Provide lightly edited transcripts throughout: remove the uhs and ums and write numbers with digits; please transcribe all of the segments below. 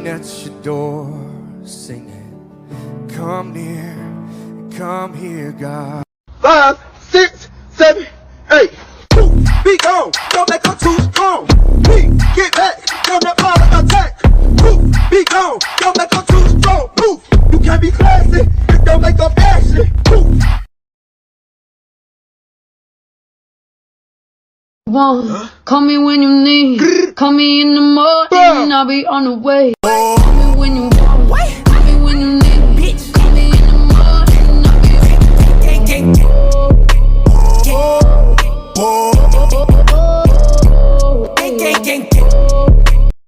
at your door, singing, come near, come here, God. 5, 6, 7, 8. Be gone, don't make her too strong. Be get back, don't let father attack. Be gone, don't make her too strong. Poof, you can't be classy, it don't make them ashy. Call me when you need. Call me in the morning, I'll be on the way. Call me when you want. Call me when you need. Bitch, call me in the morning, I'll be on the way.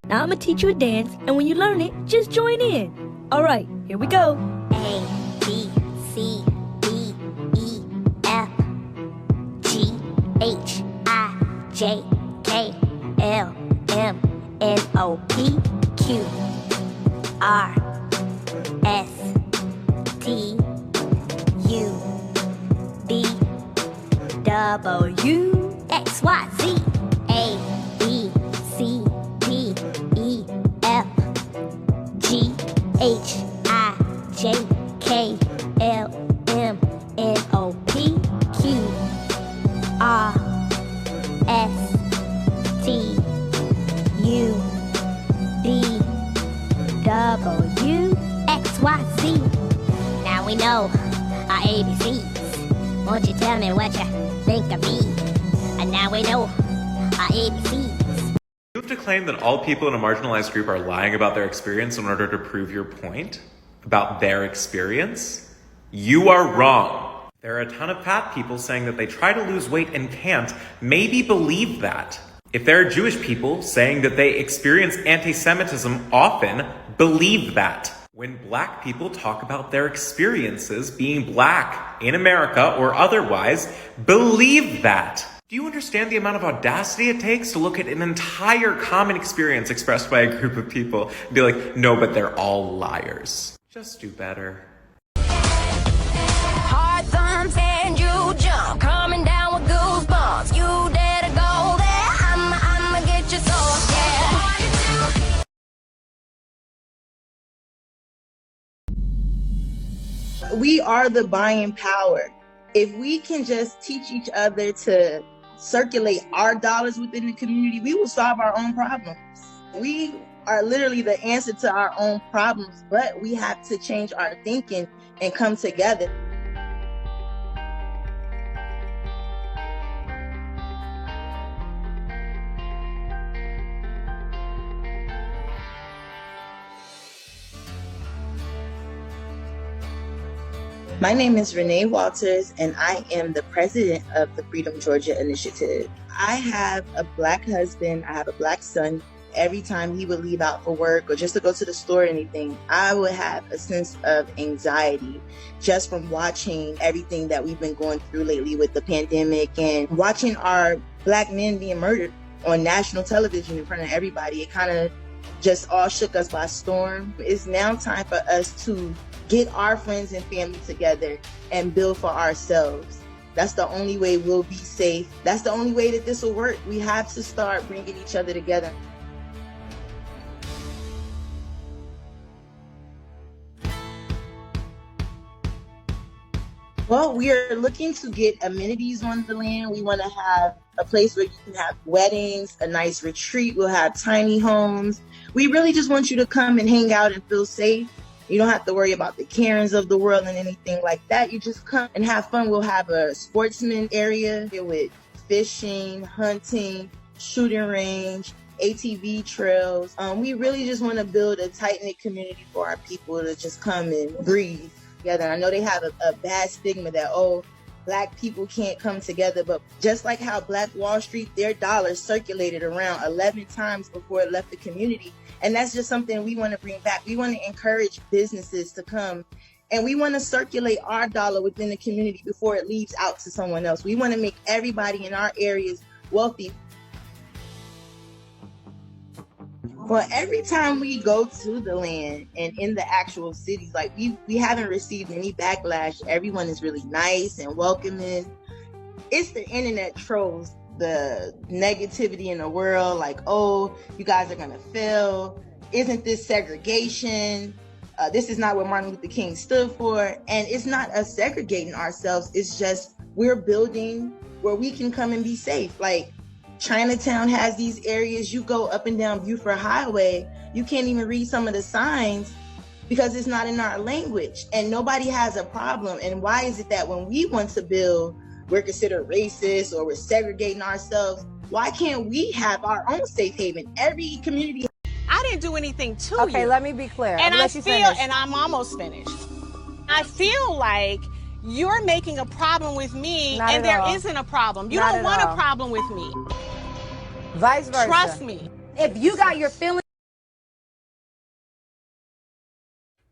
Now I'ma teach you a dance, and when you learn it, just join in. Alright, here we go. A, B, C, D, E, F, G, H, I, J, K, L, M, N, O, P, Q, R, S, T, U, V, W, X, Y, Z, A, B, C, D, E, F, G, H, I, J, K, L, M, N, O, P, Q, R, S, T, U, V, W, X, Y, Z. Now we know our ABCs. Won't you tell me what you think of me? And now we know our ABCs. You have to claim that all people in a marginalized group are lying about their experience in order to prove your point about their experience? You are wrong. There are a ton of fat people saying that they try to lose weight and can't. Maybe believe that. If there are Jewish people saying that they experience anti-Semitism often, believe that. When black people talk about their experiences being black in America or otherwise, believe that. Do you understand the amount of audacity it takes to look at an entire common experience expressed by a group of people and be like, no, but they're all liars? Just do better. Hard thumbs and you jump, coming down with goosebumps. You dare to go there, I'ma get your soul, yeah. We are the buying power. If we can just teach each other to circulate our dollars within the community, we will solve our own problems. We are literally the answer to our own problems, but we have to change our thinking and come together. My name is Renee Walters, and I am the president of the Freedom Georgia Initiative. I have a black husband, I have a black son. Every time he would leave out for work or just to go to the store or anything, I would have a sense of anxiety just from watching everything that we've been going through lately with the pandemic and watching our black men being murdered on national television in front of everybody. It kind of just all shook us by storm. It's now time for us to get our friends and family together and build for ourselves. That's the only way we'll be safe. That's the only way that this will work. We have to start bringing each other together. Well, we are looking to get amenities on the land. We want to have a place where you can have weddings, a nice retreat. We'll have tiny homes. We really just want you to come and hang out and feel safe. You don't have to worry about the Karens of the world and anything like that. You just come and have fun. We'll have a sportsman area with fishing, hunting, shooting range, ATV trails. We really just want to build a tight-knit community for our people to just come and breathe together. I know they have a bad stigma that, oh, black people can't come together, but just like how Black Wall Street, their dollars circulated around 11 times before it left the community. And that's just something we want to bring back. We want to encourage businesses to come, and we want to circulate our dollar within the community before it leaves out to someone else. We want to make everybody in our areas wealthy. Well, every time we go to the land and in the actual cities, like we haven't received any backlash. Everyone is really nice and welcoming. It's the internet trolls, the negativity in the world, like, oh, you guys are gonna fail. isn't this segregation? This is not what Martin Luther King stood for. And it's not us segregating ourselves. It's just we're building where we can come and be safe. Like Chinatown has these areas. You go up and down Buford Highway, you can't even read some of the signs because it's not in our language, and nobody has a problem. And why is it that when we want to build, we're considered racist or we're segregating ourselves? Why can't we have our own safe haven? Every community. I didn't do anything to you. Okay, let me be clear. And I'm almost finished. I feel like you're making a problem with me, and there isn't a problem. You don't want a problem with me. Vice versa. Trust me. If you got your feelings.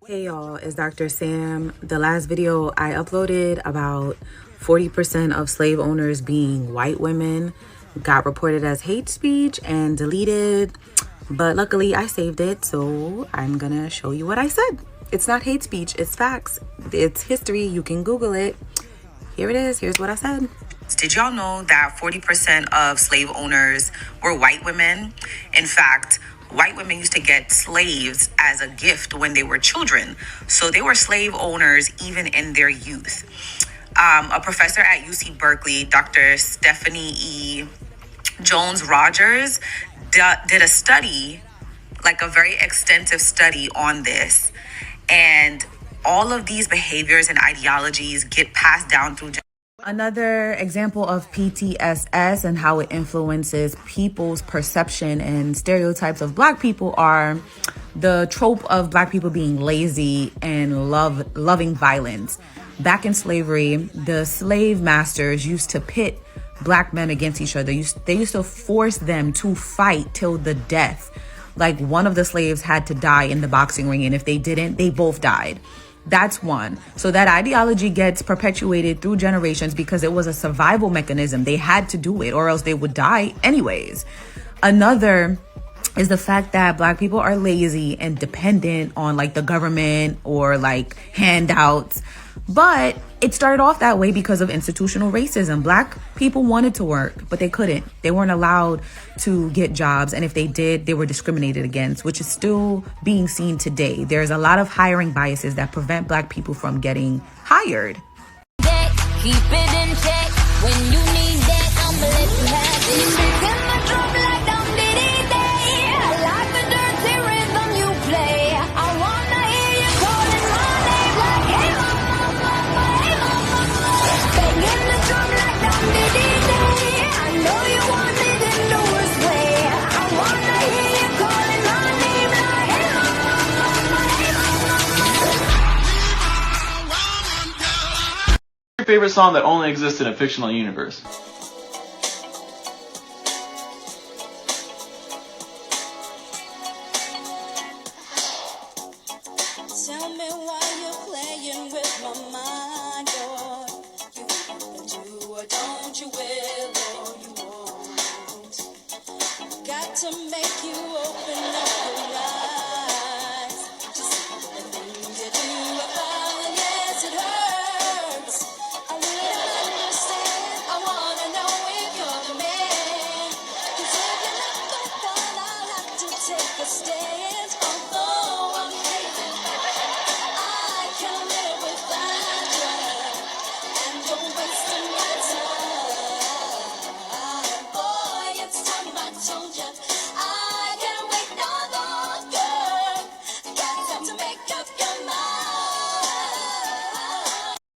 Hey y'all, it's Dr. Sam. The last video I uploaded about 40% of slave owners being white women got reported as hate speech and deleted, but luckily I saved it, so I'm gonna show you what I said. It's not hate speech, it's facts. It's history, you can Google it. Here it is, here's what I said. Did y'all know that 40% of slave owners were white women? In fact, white women used to get slaves as a gift when they were children. So they were slave owners even in their youth. A professor at UC Berkeley, Dr. Stephanie E. Jones-Rogers, did a study, like a very extensive study on this. And all of these behaviors and ideologies get passed down through. Another example of PTSS and how it influences people's perception and stereotypes of Black people are the trope of Black people being lazy and loving violence. Back in slavery, the slave masters used to pit Black men against each other. They used to force them to fight till the death. Like one of the slaves had to die in the boxing ring, and if they didn't, they both died. That's one. So that ideology gets perpetuated through generations because it was a survival mechanism. They had to do it or else they would die anyways. Another is the fact that Black people are lazy and dependent on like the government or like handouts. But it started off that way because of institutional racism. Black people wanted to work, but they couldn't. They weren't allowed to get jobs. And if they did, they were discriminated against, which is still being seen today. There's a lot of hiring biases that prevent Black people from getting hired. Keep it in check. When you need that, I'ma let you have it. Can my drum like down diddy day? I like the dirty rhythm you play. I wanna hear you calling my name like, hey mama, hey mama. Banging the drum like down diddy day. I know you want it in the worst way. I wanna hear you calling my name like, hey mama, hey mama. Your favorite song that only exists in a fictional universe? Tell me why you're playing with my mind, or you either do or don't, you will or you won't. Got to make you